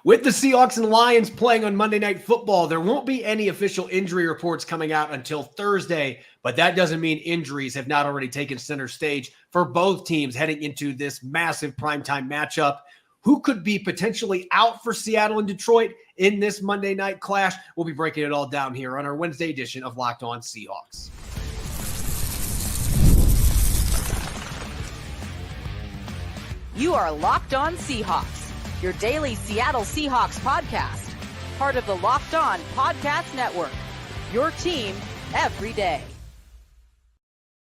With the Seahawks and Lions playing on Monday Night Football, there won't be any official injury reports coming out until Thursday, but that doesn't mean injuries have not already taken center stage for both teams heading into this massive primetime matchup. Who could be potentially out for Seattle and Detroit in this Monday night clash? We'll be breaking it all down here on our Wednesday edition of Locked On Seahawks. You are Locked On Seahawks, your daily Seattle Seahawks podcast, part of the Locked On Podcast Network, your team every day.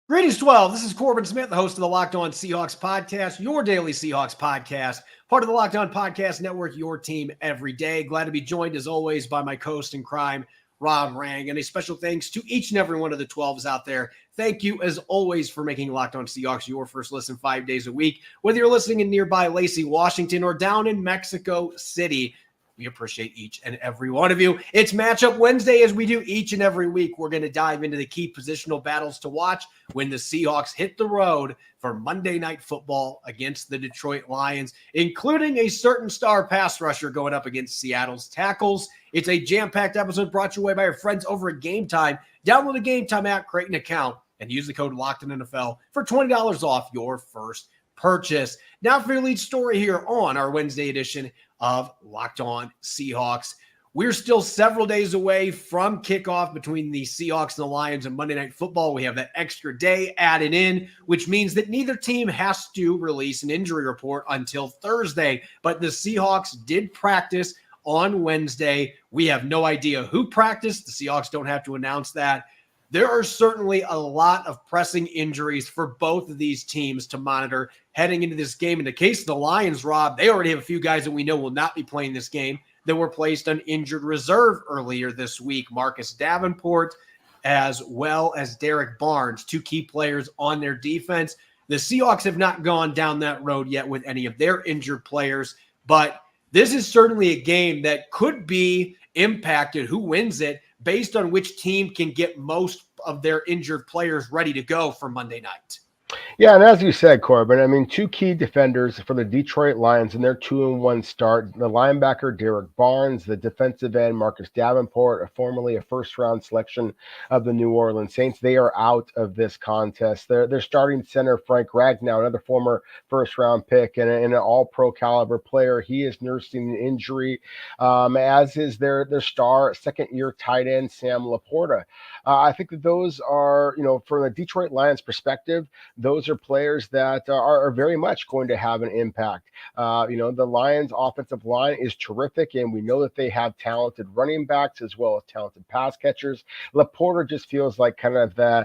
Greetings, 12. This is Corbin Smith, the host of the Locked On Seahawks podcast, your daily Seahawks podcast, part of the Locked On Podcast Network, your team every day. Glad to be joined, as always, by my co-host in crime, Rob Rang. And a special thanks to each and every one of the 12s out there. Thank you, as always, for making Locked On Seahawks your first listen 5 days a week. Whether you're listening in nearby Lacey, Washington, or down in Mexico City, we appreciate each and every one of you. It's Matchup Wednesday, as we do each and every week. We're going to dive into the key positional battles to watch when the Seahawks hit the road for Monday Night Football against the Detroit Lions, including a certain star pass rusher going up against Seattle's tackles. It's a jam-packed episode brought your way by our friends over at Game Time. Download the Game Time app, create an account, and use the code LOCKEDONNFL for $20 off your first purchase. Now for your lead story here on our Wednesday edition of Locked On Seahawks. We're still several days away from kickoff between the Seahawks and the Lions on Monday Night Football. We have that extra day added in, which means that neither team has to release an injury report until Thursday. But the Seahawks did practice on Wednesday. We have no idea who practiced. The Seahawks don't have to announce that. There are certainly a lot of pressing injuries for both of these teams to monitor heading into this game. In the case of the Lions, Rob, they already have a few guys that we know will not be playing this game that were placed on injured reserve earlier this week. Marcus Davenport, as well as Derek Barnes, two key players on their defense. The Seahawks have not gone down that road yet with any of their injured players, but this is certainly a game that could be impacted, who wins it, based on which team can get most of their injured players ready to go for Monday night. Yeah, and as you said, Corbin, I mean, two key defenders for the Detroit Lions in their 2-1 start. The linebacker, Derek Barnes, the defensive end, Marcus Davenport, formerly a first-round selection of the New Orleans Saints. They are out of this contest. Their starting center, Frank Ragnow, another former first-round pick and an all-pro caliber player. He is nursing an injury, as is their star second-year tight end, Sam Laporta. I think that those are, from the Detroit Lions perspective, those are players that are very much going to have an impact. The Lions offensive line is terrific, and we know that they have talented running backs as well as talented pass catchers. Laporta just feels like kind of the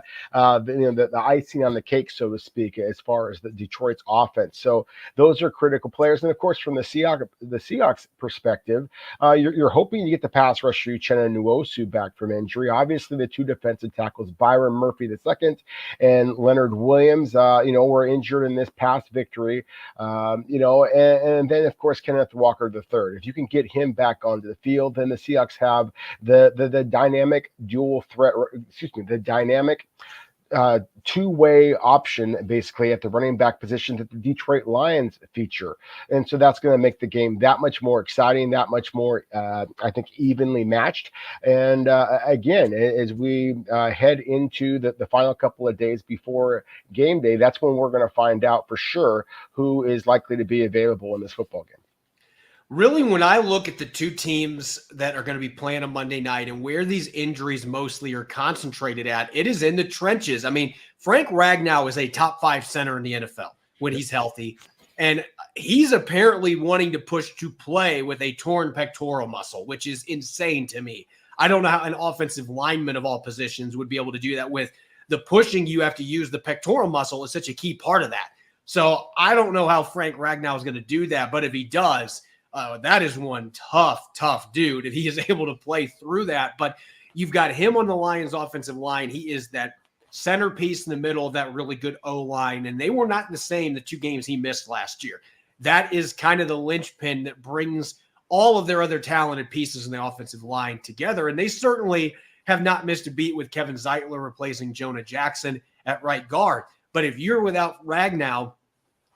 icing on the cake, so to speak, as far as the Detroit's offense. So those are critical players. And of course, from the Seahawks perspective, you're hoping to get the pass rusher Uchenna Nwosu back from injury. Obviously, the two defensive tackles, Byron Murphy II and Leonard Williams, were injured in this past victory, and then, of course, Kenneth Walker III. If you can get him back onto the field, then the Seahawks have the dynamic two-way option, basically, at the running back position that the Detroit Lions feature. And so that's going to make the game that much more exciting, that much more, I think, evenly matched. And again, as we head into the final couple of days before game day, that's when we're going to find out for sure who is likely to be available in this football game. Really, when I look at the two teams that are going to be playing on Monday night and where these injuries mostly are concentrated at, it is in the trenches. I mean, Frank Ragnow is a top 5 center in the NFL when he's healthy, and he's apparently wanting to push to play with a torn pectoral muscle, which is insane to me. I don't know how an offensive lineman of all positions would be able to do that with the pushing. You have to use the pectoral muscle is such a key part of that. So I don't know how Frank Ragnow is going to do that, but if he does, that is one tough dude if he is able to play through that. But you've got him on the Lions offensive line. He is that centerpiece in the middle of that really good O-line, and they were not the same the two games he missed last year. That is kind of the linchpin that brings all of their other talented pieces in the offensive line together, and they certainly have not missed a beat with Kevin Zeitler replacing Jonah Jackson at right guard. But if you're without Ragnow,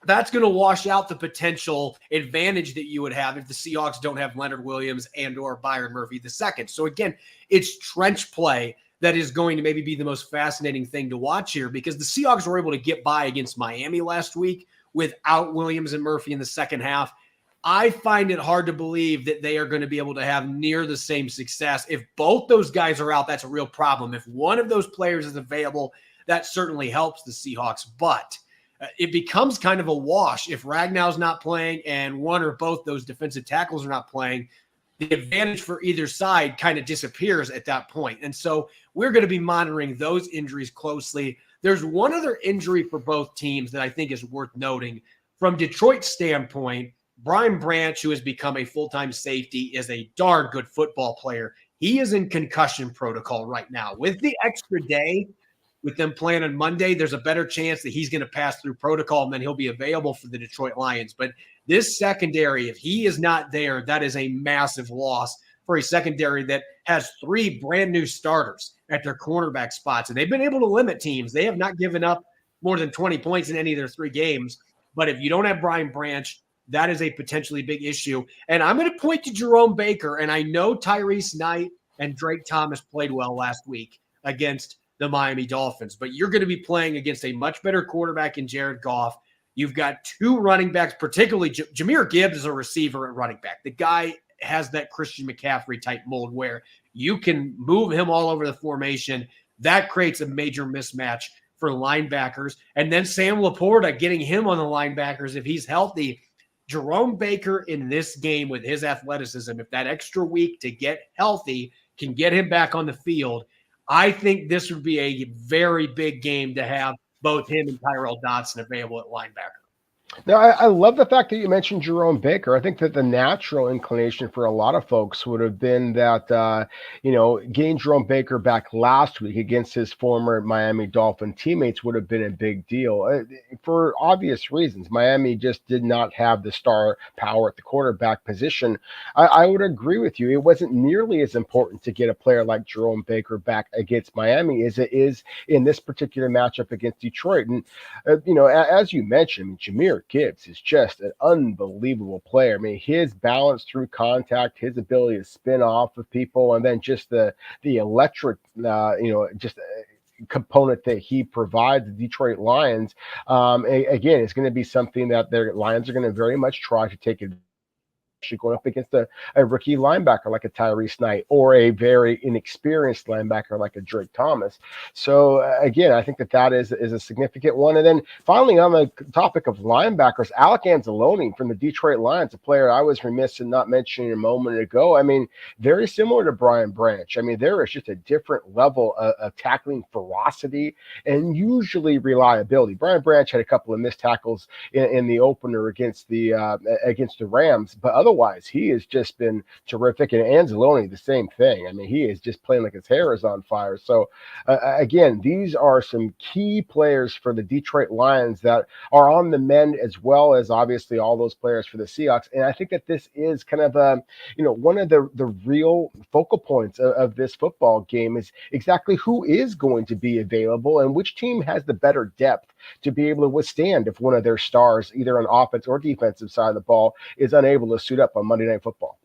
that's going to wash out the potential advantage that you would have if the Seahawks don't have Leonard Williams and or Byron Murphy II. So again, it's trench play that is going to maybe be the most fascinating thing to watch here, because the Seahawks were able to get by against Miami last week without Williams and Murphy in the second half. I find it hard to believe that they are going to be able to have near the same success. If both those guys are out, that's a real problem. If one of those players is available, that certainly helps the Seahawks, but it becomes kind of a wash if Ragnow's not playing and one or both those defensive tackles are not playing. The advantage for either side kind of disappears at that point. And so we're going to be monitoring those injuries closely. There's one other injury for both teams that I think is worth noting. From Detroit's standpoint, Brian Branch, who has become a full-time safety, is a darn good football player. He is in concussion protocol right now. With the extra day, with them playing on Monday, there's a better chance that he's going to pass through protocol and then he'll be available for the Detroit Lions. But this secondary, if he is not there, that is a massive loss for a secondary that has 3 brand new starters at their cornerback spots. And they've been able to limit teams. They have not given up more than 20 points in any of their 3 games. But if you don't have Brian Branch, that is a potentially big issue. And I'm going to point to Jerome Baker. And I know Tyrese Knight and Drake Thomas played well last week against the Miami Dolphins, but you're going to be playing against a much better quarterback in Jared Goff. You've got 2 running backs, particularly Jahmyr Gibbs is a receiver at running back. The guy has that Christian McCaffrey type mold where you can move him all over the formation. That creates a major mismatch for linebackers. And then Sam Laporta, getting him on the linebackers if he's healthy. Jerome Baker in this game with his athleticism, if that extra week to get healthy can get him back on the field, I think this would be a very big game to have both him and Tyrell Dodson available at linebacker. Now, I love the fact that you mentioned Jerome Baker. I think that the natural inclination for a lot of folks would have been that, getting Jerome Baker back last week against his former Miami Dolphin teammates would have been a big deal for obvious reasons. Miami just did not have the star power at the quarterback position. I would agree with you. It wasn't nearly as important to get a player like Jerome Baker back against Miami as it is in this particular matchup against Detroit. And, as you mentioned, Jahmyr Gibbs is just an unbelievable player. I mean, his balance through contact, his ability to spin off of people, and then just the electric, component that he provides the Detroit Lions. Again, it's going to be something that their Lions are going to very much try to take advantage. Going up against a rookie linebacker like a Tyrese Knight or a very inexperienced linebacker like a Drake Thomas. So again, I think that is a significant one. And then finally, on the topic of linebackers, Alec Anzalone from the Detroit Lions, a player I was remiss in not mentioning a moment ago. I mean, very similar to Brian Branch. I mean, there is just a different level of tackling ferocity and usually reliability. Brian Branch had a couple of missed tackles in the opener against the Rams, but otherwise, he has just been terrific. And Anzalone, the same thing. I mean, he is just playing like his hair is on fire. So, again, these are some key players for the Detroit Lions that are on the mend, as well as obviously all those players for the Seahawks. And I think that this is kind of one of the real focal points of this football game is exactly who is going to be available and which team has the better depth to be able to withstand if one of their stars, either on offense or defensive side of the ball, is unable to suit up on Monday Night Football.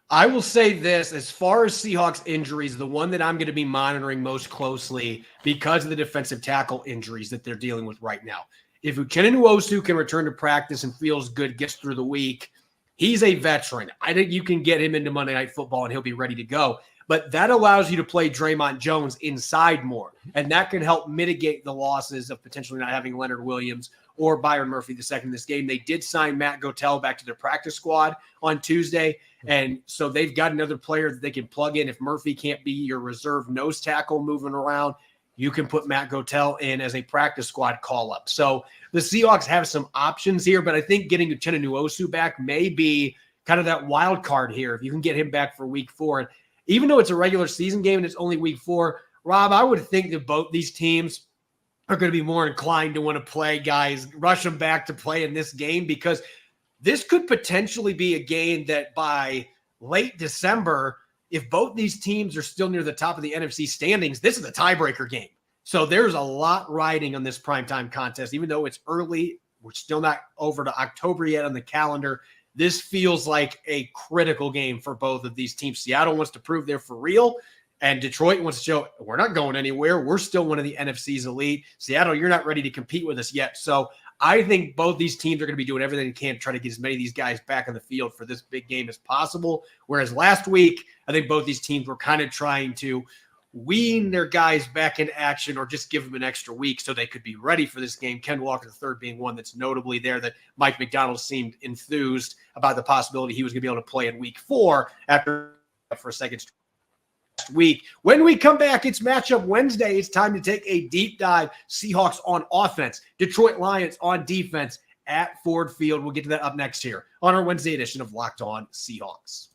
I will say this, as far as Seahawks injuries, the one that I'm going to be monitoring most closely because of the defensive tackle injuries that they're dealing with right now. If Uchenna Nwosu can return to practice and feels good, gets through the week, he's a veteran. I think you can get him into Monday Night Football and he'll be ready to go. But that allows you to play Draymond Jones inside more, and that can help mitigate the losses of potentially not having Leonard Williams or Byron Murphy II in this game. They did sign Matt Gotel back to their practice squad on Tuesday, and so they've got another player that they can plug in. If Murphy can't be your reserve nose tackle moving around, you can put Matt Gotel in as a practice squad call-up. So the Seahawks have some options here, but I think getting Uchenna Nwosu back may be kind of that wild card here if you can get him back for week 4. Even though it's a regular season game and it's only week 4, Rob, I would think that both these teams are going to be more inclined to want to play guys, rush them back to play in this game, because this could potentially be a game that by late December, if both these teams are still near the top of the NFC standings, this is a tiebreaker game. So there's a lot riding on this primetime contest, even though it's early We're still not over to October yet on the calendar. This feels like a critical game for both of these teams. Seattle wants to prove they're for real, and Detroit wants to show we're not going anywhere. We're still one of the NFC's elite. Seattle, you're not ready to compete with us yet. So I think both these teams are going to be doing everything they can to try to get as many of these guys back on the field for this big game as possible. Whereas last week, I think both these teams were kind of trying to wean their guys back in action or just give them an extra week so they could be ready for this game. Ken Walker III being one that's notably there, that Mike McDonald seemed enthused about the possibility he was going to be able to play in week 4 after for a second week. When we come back, it's matchup Wednesday. It's time to take a deep dive. Seahawks on offense, Detroit Lions on defense at Ford Field. We'll get to that up next here on our Wednesday edition of Locked On Seahawks.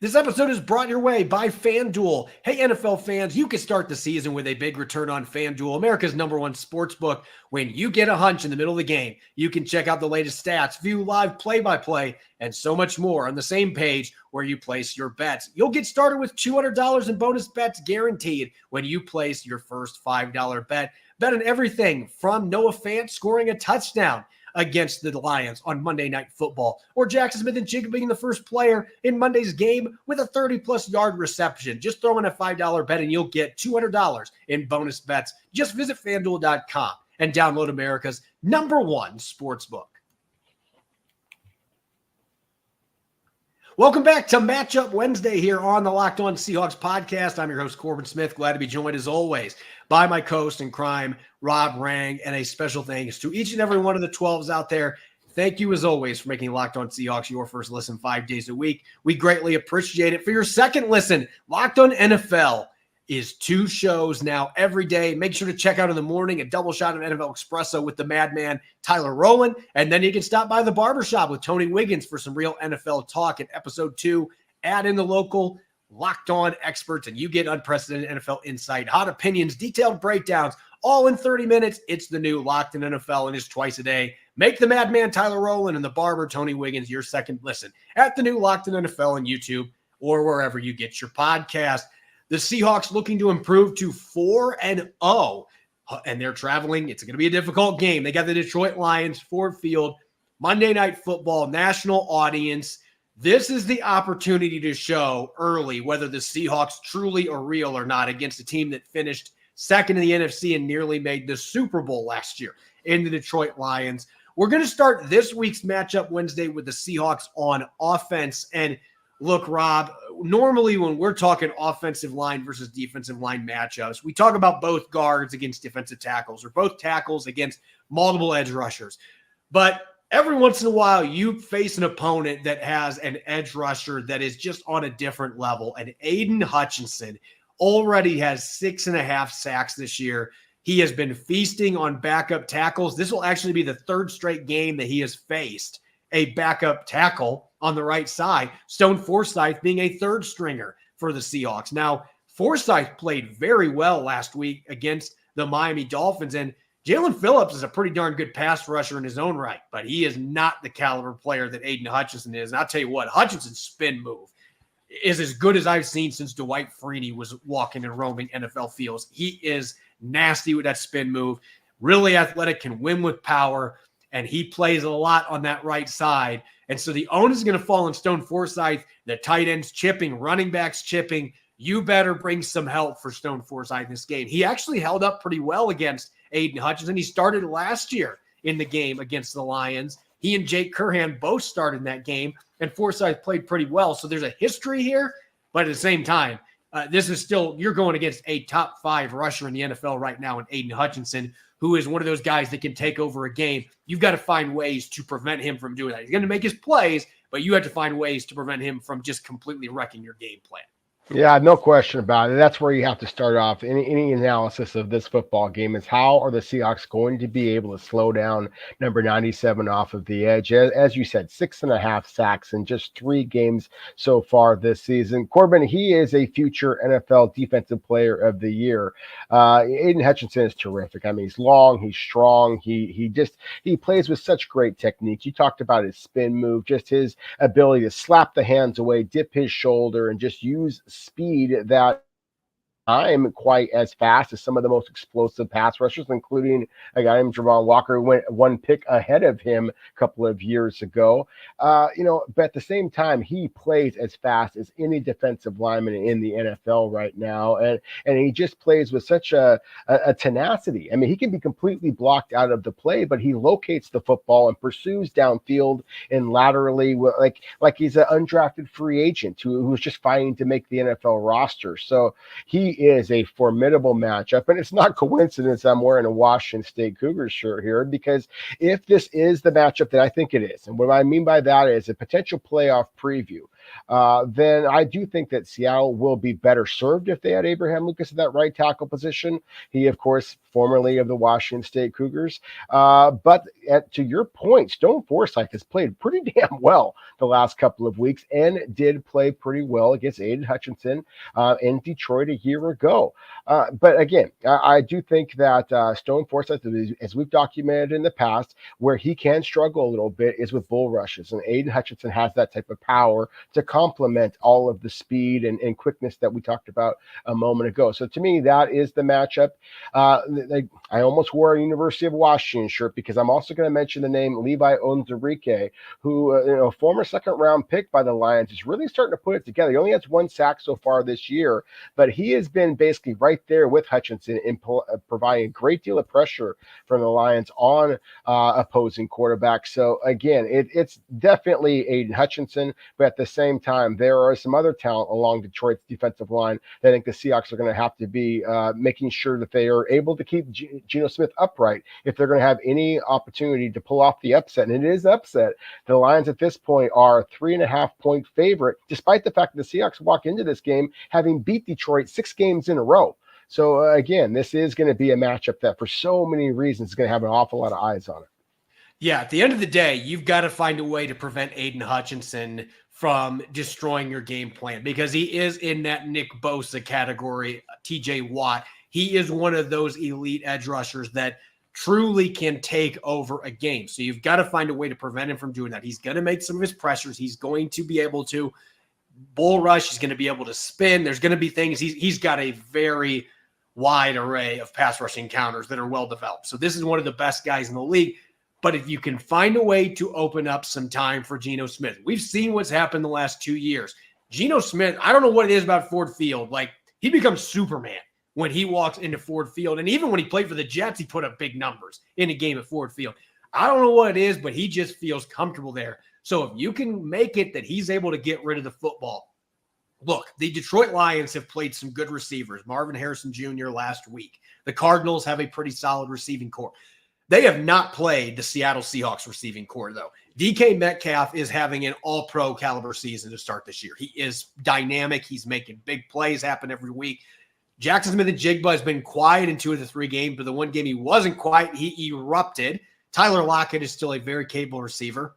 This episode is brought your way by FanDuel. Hey, NFL fans, you can start the season with a big return on FanDuel, America's #1 sportsbook. When you get a hunch in the middle of the game, you can check out the latest stats, view live play-by-play, and so much more on the same page where you place your bets. You'll get started with $200 in bonus bets guaranteed when you place your first $5 bet. Bet on everything from Noah Fant scoring a touchdown against the Lions on Monday Night Football, or Jackson Smith-Njigba being the first player in Monday's game with a 30-plus yard reception. Just throw in a $5 bet and you'll get $200 in bonus bets. Just visit FanDuel.com and download America's #1 sportsbook. Welcome back to Matchup Wednesday here on the Locked On Seahawks podcast. I'm your host, Corbin Smith. Glad to be joined, as always, by my co-host in crime, Rob Rang, and a special thanks to each and every one of the 12s out there. Thank you, as always, for making Locked On Seahawks your first listen 5 days a week. We greatly appreciate it. For your second listen, Locked On NFL is 2 shows now every day. Make sure to check out in the morning a double shot of NFL Espresso with the madman Tyler Rowland. And then you can stop by the barbershop with Tony Wiggins for some real NFL talk. In episode 2, add in the local Locked On experts, and you get unprecedented NFL insight, hot opinions, detailed breakdowns, all in 30 minutes. It's the new Locked In NFL, and it's twice a day. Make the madman Tyler Rowland and the barber Tony Wiggins your second listen at the new Locked In NFL on YouTube or wherever you get your podcast. The Seahawks looking to improve to 4-0, and they're traveling. It's going to be a difficult game. They got the Detroit Lions, Ford Field, Monday Night Football, national audience. This is the opportunity to show early whether the Seahawks truly are real or not against a team that finished second in the NFC and nearly made the Super Bowl last year in the Detroit Lions. We're going to start this week's matchup Wednesday with the Seahawks on offense. And look, Rob, normally when we're talking offensive line versus defensive line matchups, we talk about both guards against defensive tackles or both tackles against multiple edge rushers. But every once in a while, you face an opponent that has an edge rusher that is just on a different level. And Aidan Hutchinson already has 6.5 sacks this year. He has been feasting on backup tackles. This will actually be the 3rd straight game that he has faced a backup tackle on the right side. Stone Forsythe being a 3rd stringer for the Seahawks. Now, Forsythe played very well last week against the Miami Dolphins, and Jalen Phillips is a pretty darn good pass rusher in his own right, but he is not the caliber player that Aidan Hutchinson is. And I'll tell you what, Hutchinson's spin move is as good as I've seen since Dwight Freeney was walking and roaming NFL fields. He is nasty with that spin move, really athletic, can win with power, and he plays a lot on that right side. And so the onus is going to fall on Stone Forsythe, the tight ends chipping, running backs chipping. You better bring some help for Stone Forsythe in this game. He actually held up pretty well against Aidan Hutchinson. He started last year in the game against the Lions. He and Jake Curhan both started in that game, and Forsythe played pretty well. So there's a history here, but at the same time, this is still, you're going against a top 5 rusher in the NFL right now in Aidan Hutchinson, who is one of those guys that can take over a game. You've got to find ways to prevent him from doing that. He's going to make his plays, but you have to find ways to prevent him from just completely wrecking your game plan. Yeah, no question about it. That's where you have to start off. Any analysis of this football game is how are the Seahawks going to be able to slow down number 97 off of the edge? As you said, 6.5 sacks in just 3 games so far this season. Corbin, he is a future NFL Defensive Player of the Year. Aidan Hutchinson is terrific. I mean, he's long, he's strong. He plays with such great technique. You talked about his spin move, just his ability to slap the hands away, dip his shoulder, and just use speed that time quite as fast as some of the most explosive pass rushers, including a guy named Javon Walker, who went one pick ahead of him a couple of years ago. But at the same time, he plays as fast as any defensive lineman in the NFL right now, and he just plays with such a tenacity. I mean, he can be completely blocked out of the play, but he locates the football and pursues downfield and laterally, like he's an undrafted free agent who's just fighting to make the NFL roster. So he is a formidable matchup, and it's not coincidence I'm wearing a Washington State Cougars shirt here, because if this is the matchup that I think it is, and what I mean by that is a potential playoff preview, then I do think that Seattle will be better served if they had Abraham Lucas at that right tackle position. He, of course, formerly of the Washington State Cougars. But to your point, Stone Forsythe has played pretty damn well the last couple of weeks and did play pretty well against Aidan Hutchinson in Detroit a year ago. But again, I do think that Stone Forsythe, as we've documented in the past, where he can struggle a little bit is with bull rushes. And Aidan Hutchinson has that type of power to complement all of the speed and quickness that we talked about a moment ago. So to me, that is the matchup. I almost wore a University of Washington shirt because I'm also going to mention the name Levi Onwuzurike, who, former second-round pick by the Lions, is really starting to put it together. He only has one sack so far this year, but he has been basically right there with Hutchinson in providing a great deal of pressure from the Lions on opposing quarterbacks. So again, it's definitely Aidan Hutchinson, but at the same time, there are some other talent along Detroit's defensive line that I think the Seahawks are going to have to be making sure that they are able to keep Geno Smith upright if they're going to have any opportunity to pull off the upset. And it is upset. The Lions at this point are a 3.5-point favorite, despite the fact that the Seahawks walk into this game having beat Detroit 6 games in a row. So again, this is going to be a matchup that for so many reasons is going to have an awful lot of eyes on it. Yeah, at the end of the day, you've got to find a way to prevent Aidan Hutchinson from destroying your game plan, because he is in that Nick Bosa category, TJ Watt. He is one of those elite edge rushers that truly can take over a game. So you've got to find a way to prevent him from doing that. He's going to make some of his pressures. He's going to be able to bull rush. He's going to be able to spin. There's going to be things. He's got a very wide array of pass rushing counters that are well developed. So this is one of the best guys in the league. But if you can find a way to open up some time for Geno Smith, we've seen what's happened the last 2 years. Geno Smith, I don't know what it is about Ford Field. Like, he becomes Superman when he walks into Ford Field. And even when he played for the Jets, he put up big numbers in a game at Ford Field. I don't know what it is, but he just feels comfortable there. So if you can make it that he's able to get rid of the football. Look, the Detroit Lions have played some good receivers. Marvin Harrison Jr. last week. The Cardinals have a pretty solid receiving core. They have not played the Seattle Seahawks receiving core, though. DK Metcalf is having an all-pro caliber season to start this year. He is dynamic. He's making big plays happen every week. Jackson Smith-Njigba has been quiet in 2 of the 3 games, but the one game he wasn't quiet, he erupted. Tyler Lockett is still a very capable receiver.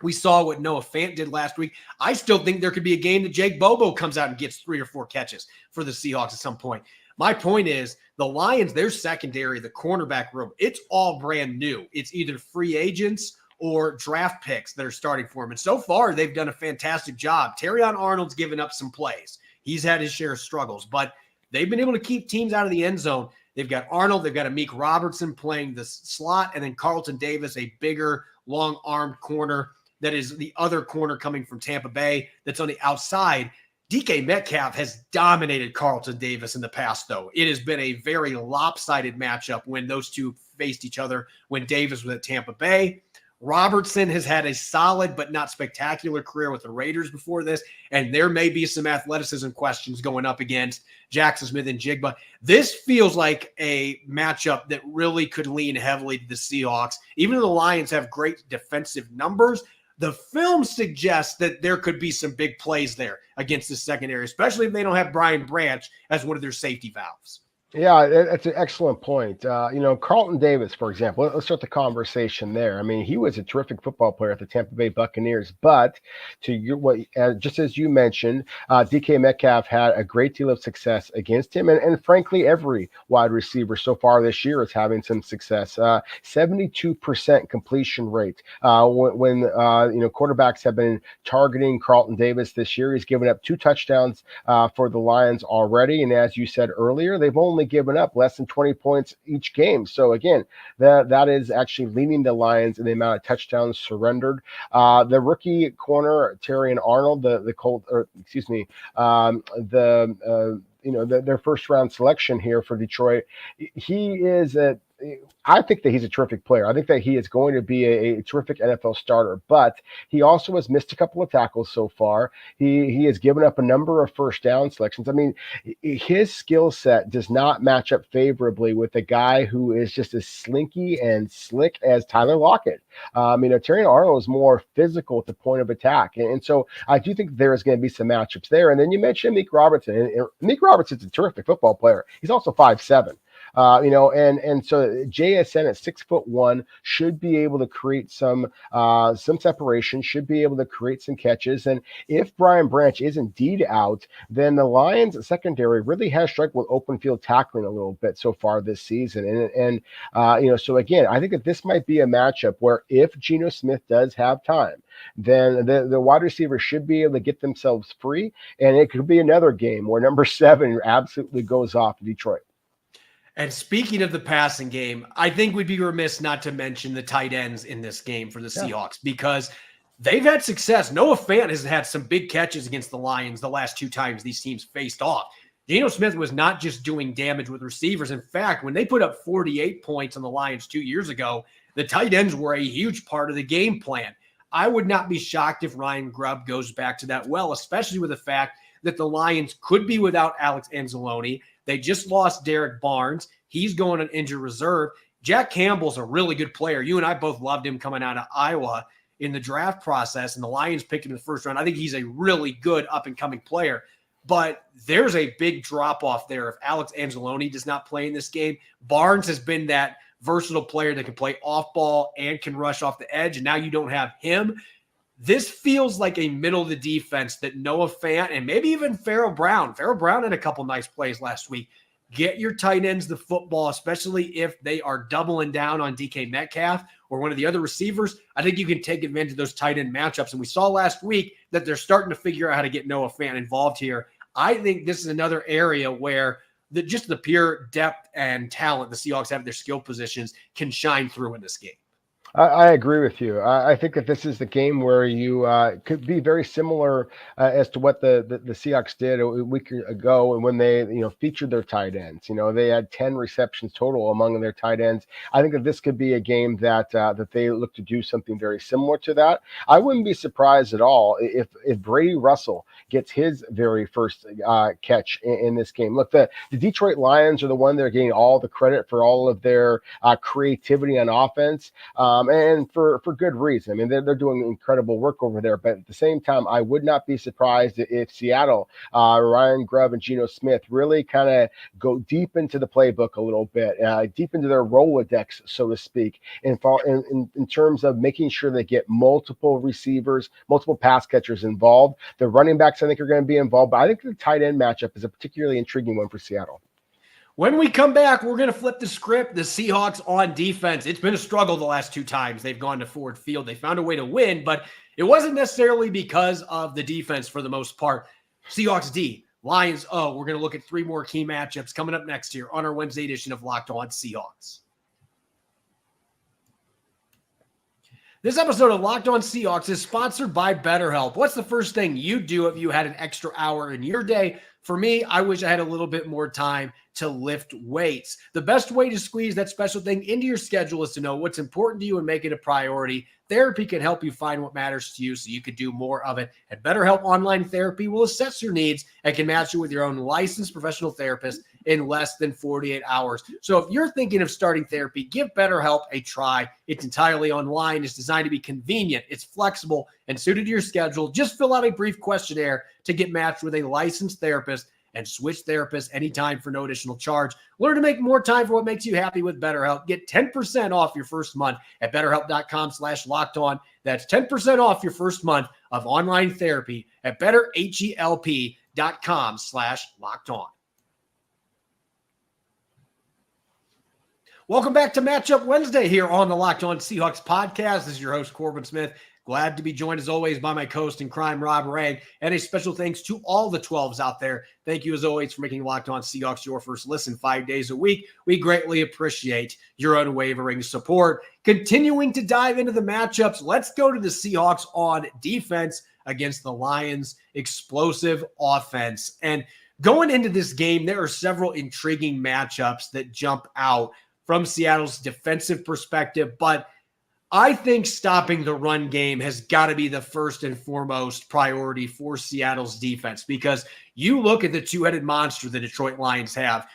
We saw what Noah Fant did last week. I still think there could be a game that Jake Bobo comes out and gets 3 or 4 catches for the Seahawks at some point. My point is, the Lions, their secondary, the cornerback room, it's all brand new. It's either free agents or draft picks that are starting for them. And so far, they've done a fantastic job. Terrion Arnold's given up some plays. He's had his share of struggles, but they've been able to keep teams out of the end zone. They've got Arnold. They've got Amik Robertson playing the slot, and then Carlton Davis, a bigger, long-armed corner that is the other corner coming from Tampa Bay that's on the outside. DK Metcalf has dominated Carlton Davis in the past, though. It has been a very lopsided matchup when those two faced each other when Davis was at Tampa Bay. Robertson has had a solid but not spectacular career with the Raiders before this, and there may be some athleticism questions going up against Jackson Smith-Njigba. This feels like a matchup that really could lean heavily to the Seahawks. Even though the Lions have great defensive numbers, the film suggests that there could be some big plays there against the secondary, especially if they don't have Brian Branch as one of their safety valves. Yeah, that's an excellent point. Carlton Davis, for example, let's start the conversation there. I mean, he was a terrific football player at the Tampa Bay Buccaneers, but just as you mentioned, DK Metcalf had a great deal of success against him, and frankly, every wide receiver so far this year is having some success. 72% completion rate. When quarterbacks have been targeting Carlton Davis this year, he's given up 2 touchdowns for the Lions already, and as you said earlier, they've only given up less than 20 points each game. So again, that is actually leading the Lions in the amount of touchdowns surrendered. The rookie corner Terrion Arnold, their first round selection here for Detroit, I think that he's a terrific player. I think that he is going to be a terrific NFL starter, but he also has missed a couple of tackles so far. He has given up a number of first down selections. I mean, his skill set does not match up favorably with a guy who is just as slinky and slick as Tyler Lockett. Terrion Arnold is more physical at the point of attack. And so I do think there's going to be some matchups there. And then you mentioned Meek Robertson. And Meek Robertson's a terrific football player. He's also 5'7". And so JSN at 6'1" should be able to create some separation, should be able to create some catches. And if Brian Branch is indeed out, then the Lions secondary really has struggled with open field tackling a little bit so far this season. So again, I think that this might be a matchup where if Geno Smith does have time, then the wide receivers should be able to get themselves free. And it could be another game where number 7 absolutely goes off in Detroit. And speaking of the passing game, I think we'd be remiss not to mention the tight ends in this game for the Seahawks because they've had success. Noah Fant has had some big catches against the Lions the last 2 times these teams faced off. Geno Smith was not just doing damage with receivers. In fact, when they put up 48 points on the Lions 2 years ago, the tight ends were a huge part of the game plan. I would not be shocked if Ryan Grubb goes back to that well, especially with the fact that the Lions could be without Alex Anzalone. They just lost Derek Barnes. He's going on injured reserve. Jack Campbell's a really good player. You and I both loved him coming out of Iowa in the draft process, and the Lions picked him in the first round. I think he's a really good up-and-coming player. But there's a big drop-off there if Alex Anzalone does not play in this game. Barnes has been that versatile player that can play off-ball and can rush off the edge, and now you don't have him. This feels like a middle of the defense that Noah Fant and maybe even Farrell Brown had a couple nice plays last week. Get your tight ends the football, especially if they are doubling down on DK Metcalf or one of the other receivers. I think you can take advantage of those tight end matchups. And we saw last week that they're starting to figure out how to get Noah Fant involved here. I think this is another area where just the pure depth and talent the Seahawks have at their skill positions can shine through in this game. I agree with you. I think that this is the game where you could be very similar as to what the Seahawks did a week ago, and when they featured their tight ends. They had 10 receptions total among their tight ends. I think that this could be a game that they look to do something very similar to that. I wouldn't be surprised at all if Brady Russell gets his very first catch in this game. Look, the Detroit Lions are the one that are getting all the credit for all of their creativity on offense. And for good reason. I mean, they're doing incredible work over there. But at the same time, I would not be surprised if Seattle, Ryan Grubb and Geno Smith really kind of go deep into the playbook a little bit, deep into their Rolodex, so to speak, in terms of making sure they get multiple receivers, multiple pass catchers involved. The running backs, I think, are going to be involved. But I think the tight end matchup is a particularly intriguing one for Seattle. When we come back, we're going to flip the script. The Seahawks on defense. It's been a struggle the last 2 times they've gone to Ford Field. They found a way to win, but it wasn't necessarily because of the defense for the most part. Seahawks D, Lions O. We're going to look at 3 more key matchups coming up next year on our Wednesday edition of Locked On Seahawks. This episode of Locked On Seahawks is sponsored by BetterHelp. What's the first thing you'd do if you had an extra hour in your day? For me, I wish I had a little bit more time to lift weights. The best way to squeeze that special thing into your schedule is to know what's important to you and make it a priority. Therapy can help you find what matters to you so you can do more of it. And BetterHelp Online Therapy will assess your needs and can match you with your own licensed professional therapist in less than 48 hours. So if you're thinking of starting therapy, give BetterHelp a try. It's entirely online. It's designed to be convenient. It's flexible and suited to your schedule. Just fill out a brief questionnaire to get matched with a licensed therapist. and switch therapists anytime for no additional charge. Learn to make more time for what makes you happy with BetterHelp. Get 10% off your first month at betterhelp.com/lockedon. That's 10% off your first month of online therapy at betterhelp.com/lockedon. Welcome back to Matchup Wednesday here on the Locked On Seahawks podcast. This is your host, Corbin Smith. Glad to be joined, as always, by my co-host in crime, Rob Rang. And a special thanks to all the 12s out there. Thank you, as always, for making Locked On Seahawks your first listen 5 days a week. We greatly appreciate your unwavering support. Continuing to dive into the matchups, let's go to the Seahawks on defense against the Lions' explosive offense. And going into this game, there are several intriguing matchups that jump out from Seattle's defensive perspective, but I think stopping the run game has got to be the first and foremost priority for Seattle's defense, because you look at the two-headed monster the Detroit Lions have,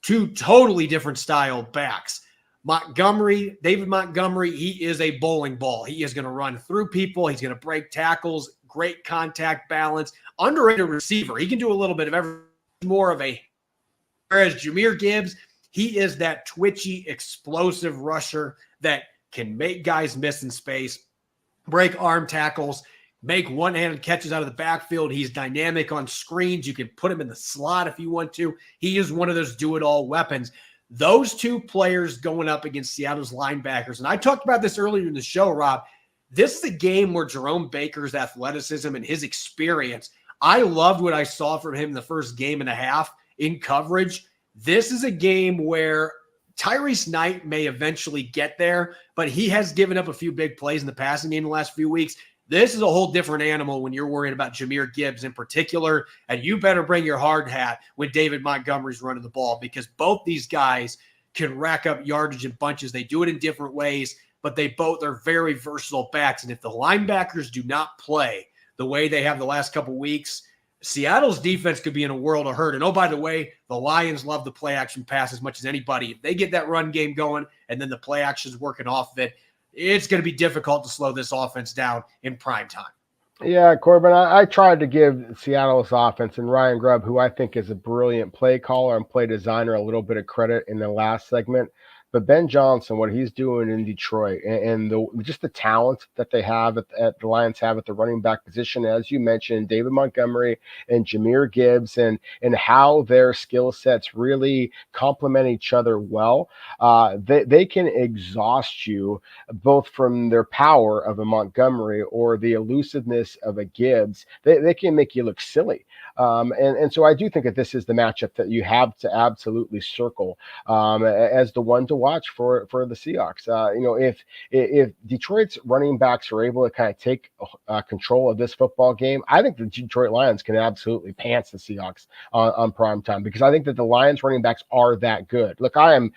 two totally different style backs. David Montgomery, he is a bowling ball. He is going to run through people. He's going to break tackles, great contact balance, underrated receiver. He can do a little bit of everything, more of a, whereas Jahmyr Gibbs, he is that twitchy, explosive rusher that can make guys miss in space, break arm tackles, make one-handed catches out of the backfield. He's dynamic on screens. You can put him in the slot if you want to. He is one of those do-it-all weapons. Those two players going up against Seattle's linebackers, and I talked about this earlier in the show, Rob, this is a game where Jerome Baker's athleticism and his experience, I loved what I saw from him the first game and a half in coverage. This is a game where Tyrese Knight may eventually get there, but he has given up a few big plays in the passing game in the last few weeks. This is a whole different animal when you're worried about Jahmyr Gibbs in particular, and you better bring your hard hat when David Montgomery's running the ball, because both these guys can rack up yardage in bunches. They do it in different ways, but they both are very versatile backs, and if the linebackers do not play the way they have the last couple weeks, Seattle's defense could be in a world of hurt. And oh, by the way, the Lions love the play action pass as much as anybody. If they get that run game going and then the play action is working off of it, it's going to be difficult to slow this offense down in prime time. Yeah, Corbin, I tried to give Seattle's offense and Ryan Grubb, who I think is a brilliant play caller and play designer, a little bit of credit in the last segment. But Ben Johnson, what he's doing in Detroit, and just the talent that they have at the Lions have at the running back position, as you mentioned, David Montgomery and Jahmyr Gibbs, and how their skill sets really complement each other well. They can exhaust you both from their power of a Montgomery or the elusiveness of a Gibbs. They can make you look silly. And so I do think that this is the matchup that you have to absolutely circle as the one to watch for the Seahawks. If Detroit's running backs are able to kind of take control of this football game, I think the Detroit Lions can absolutely pants the Seahawks on prime time, because I think that the Lions running backs are that good. Look, I am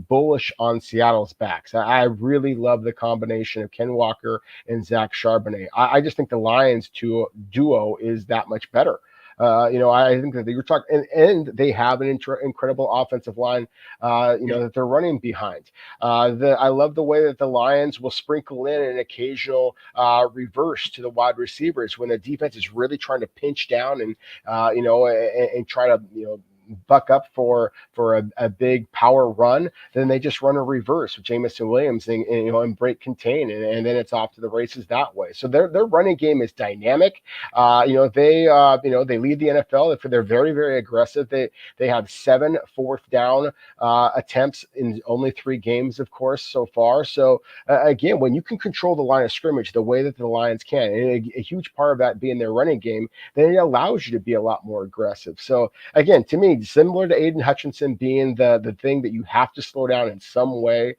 bullish on Seattle's backs. I really love the combination of Ken Walker and Zach Charbonnet. I just think the Lions duo is that much better. I think that you're talking, and they have an incredible offensive line, that they're running behind. I love the way that the Lions will sprinkle in an occasional reverse to the wide receivers when the defense is really trying to pinch down and try to, buck up for a big power run. Then they just run a reverse with Jamison Williams and break contain, and then it's off to the races that way. So their running game is dynamic. They lead the NFL. They're very, very aggressive. They have 7 fourth down attempts in only 3 games, of course, so far. So again, when you can control the line of scrimmage the way that the Lions can, and a huge part of that being their running game, then it allows you to be a lot more aggressive. So again, to me, similar to Aidan Hutchinson being the thing that you have to slow down in some way,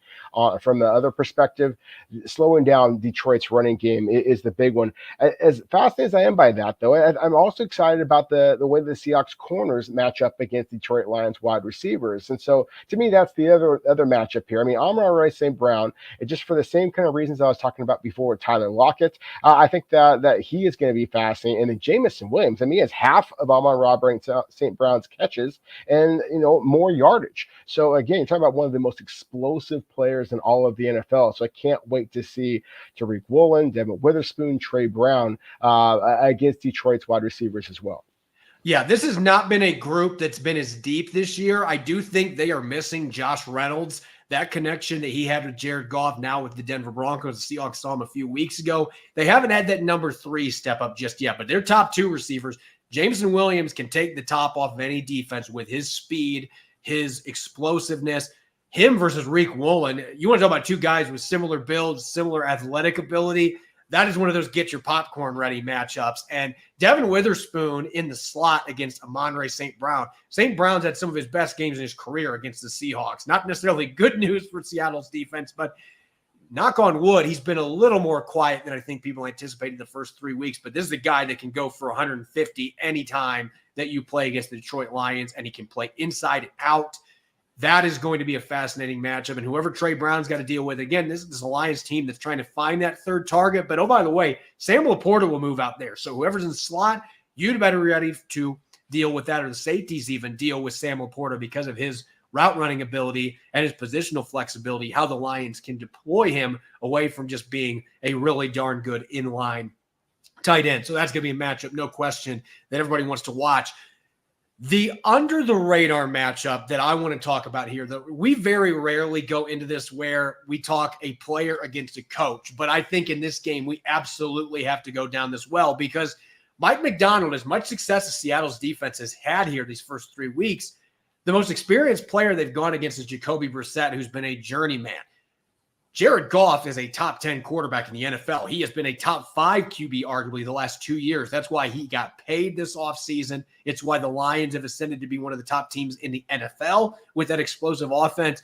from the other perspective, slowing down Detroit's running game is the big one. As fascinated as I am by that, though, I'm also excited about the way the Seahawks corners match up against Detroit Lions wide receivers. And so to me, that's the other matchup here. I mean, Amon-Ra St. Brown, just for the same kind of reasons I was talking about before with Tyler Lockett, I think that he is going to be fascinating. And then Jamison Williams, he has half of Amon-Ra St. Brown's catches and more yardage. So again, you're talking about one of the most explosive players in all of the NFL. So I can't wait to see Tariq Woolen, Devin Witherspoon, Trey Brown against Detroit's wide receivers as well. Yeah, this has not been a group that's been as deep this year. I do think they are missing Josh Reynolds. That connection that he had with Jared Goff now with the Denver Broncos. The Seahawks saw him a few weeks ago. They haven't had that number 3 step up just yet, but their top 2 receivers, Jameson Williams, can take the top off of any defense with his speed, his explosiveness. Him versus Reek Woolen. You want to talk about 2 guys with similar builds, similar athletic ability. That is one of those get your popcorn ready matchups. And Devin Witherspoon in the slot against Amon-Ra St. Brown. St. Brown's had some of his best games in his career against the Seahawks. Not necessarily good news for Seattle's defense, but knock on wood, he's been a little more quiet than I think people anticipated the first 3 weeks. But this is a guy that can go for 150 anytime that you play against the Detroit Lions, and he can play inside and out. That is going to be a fascinating matchup. And whoever Trey Brown's got to deal with, again, this is a Lions team that's trying to find that third target. But, oh, by the way, Sam Laporta will move out there. So whoever's in the slot, you'd better be ready to deal with that, or the safeties even deal with Sam Laporta because of his route running ability and his positional flexibility, how the Lions can deploy him away from just being a really darn good inline tight end. So that's going to be a matchup, no question, that everybody wants to watch. The under-the-radar matchup that I want to talk about here, that we very rarely go into this where we talk a player against a coach, but I think in this game we absolutely have to go down this well, because Mike Macdonald, as much success as Seattle's defense has had here these first 3 weeks, the most experienced player they've gone against is Jacoby Brissett, who's been a journeyman. Jared Goff is a top 10 quarterback in the NFL. He has been a top 5 QB arguably the last 2 years. That's why he got paid this offseason. It's why the Lions have ascended to be one of the top teams in the NFL with that explosive offense.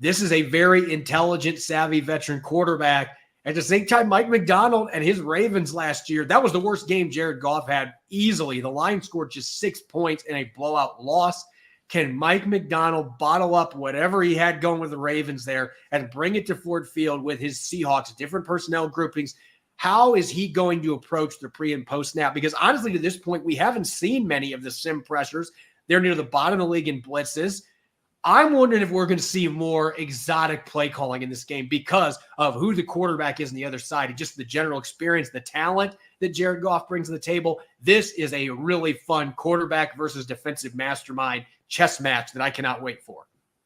This is a very intelligent, savvy veteran quarterback. At the same time, Mike Macdonald and his Ravens last year, that was the worst game Jared Goff had easily. The Lions scored just 6 points in a blowout loss. Can Mike Macdonald bottle up whatever he had going with the Ravens there and bring it to Ford Field with his Seahawks, different personnel groupings? How is he going to approach the pre and post snap? Because honestly, to this point, we haven't seen many of the sim pressures. They're near the bottom of the league in blitzes. I'm wondering if we're going to see more exotic play calling in this game because of who the quarterback is on the other side and just the general experience, the talent that Jared Goff brings to the table. This is a really fun quarterback versus defensive mastermind chess match that I cannot wait for.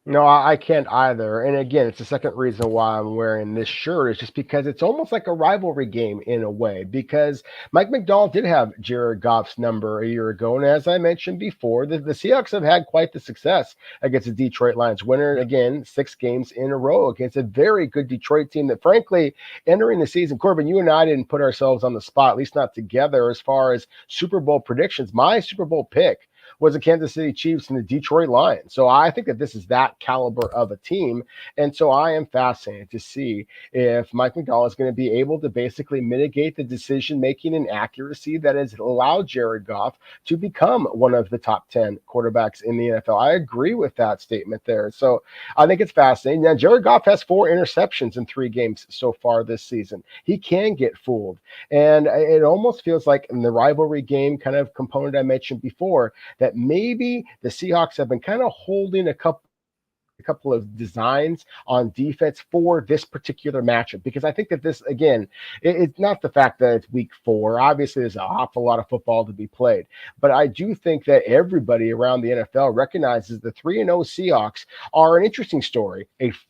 No, I can't either. And again, it's the second reason why I'm wearing this shirt is just because it's almost like a rivalry game in a way, because Mike Macdonald did have Jared Goff's number a year ago. And as I mentioned before, the Seahawks have had quite the success against the Detroit Lions, winner again 6 games in a row against a very good Detroit team that, frankly, entering the season, Corbin, you and I didn't put ourselves on the spot, at least not together, as far as Super Bowl predictions. My Super Bowl pick was the Kansas City Chiefs and the Detroit Lions. So I think that this is that caliber of a team. And so I am fascinated to see if Mike Macdonald is going to be able to basically mitigate the decision-making and accuracy that has allowed Jared Goff to become one of the top 10 quarterbacks in the NFL. I agree with that statement there. So I think it's fascinating. Now, Jared Goff has 4 interceptions in 3 games so far this season. He can get fooled. And it almost feels like in the rivalry game kind of component I mentioned before, that maybe the Seahawks have been kind of holding a couple of designs on defense for this particular matchup, because I think that this, again, it's not the fact that it's week 4. Obviously, there's an awful lot of football to be played, but I do think that everybody around the NFL recognizes the 3-0 Seahawks are an interesting story. A 4-0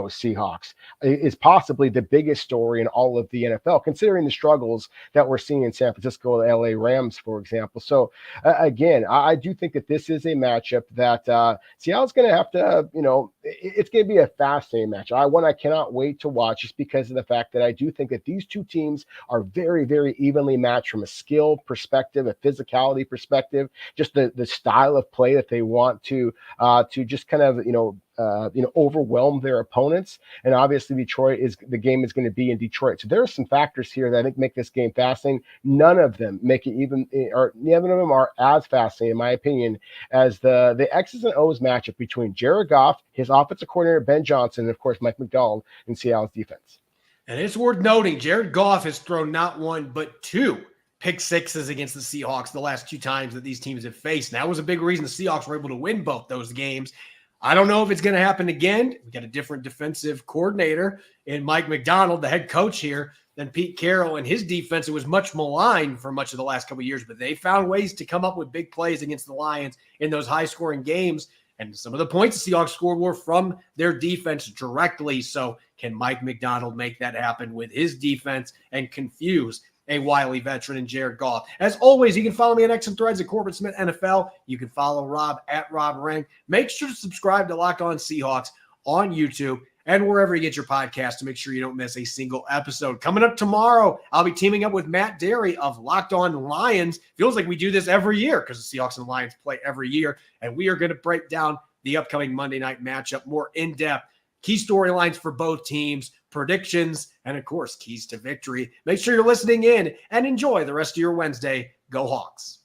Seahawks is possibly the biggest story in all of the NFL, considering the struggles that we're seeing in San Francisco, the LA Rams, for example. So again, I do think that this is a matchup that Seattle's going to have to, it's going to be a fascinating match. One I cannot wait to watch, just because of the fact that I do think that these two teams are very, very evenly matched from a skill perspective, a physicality perspective, just the style of play that they want to just kind of, overwhelm their opponents. And obviously the game is going to be in Detroit. So there are some factors here that I think make this game fascinating. None of them are as fascinating, in my opinion, as the X's and O's matchup between Jared Goff, his offensive coordinator, Ben Johnson, and of course, Mike Macdonald in Seattle's defense. And it's worth noting, Jared Goff has thrown not 1, but 2 pick sixes against the Seahawks the last 2 times that these teams have faced. And that was a big reason the Seahawks were able to win both those games. I don't know if it's going to happen again. We got a different defensive coordinator in Mike Macdonald, the head coach here, than Pete Carroll, and his defense. It was much maligned for much of the last couple of years, but they found ways to come up with big plays against the Lions in those high-scoring games. And some of the points the Seahawks scored were from their defense directly. So can Mike Macdonald make that happen with his defense and confuse a wily veteran in Jared Goff? As always, you can follow me on X and Threads at Corbin Smith NFL. You can follow Rob at Rob Rank. Make sure to subscribe to Locked On Seahawks on YouTube and wherever you get your podcast to make sure you don't miss a single episode. Coming up tomorrow, I'll be teaming up with Matt Derry of Locked On Lions. Feels like we do this every year because the Seahawks and Lions play every year, and we are going to break down the upcoming Monday night matchup more in-depth, key storylines for both teams, predictions, and of course, keys to victory. Make sure you're listening in and enjoy the rest of your Wednesday. Go Hawks.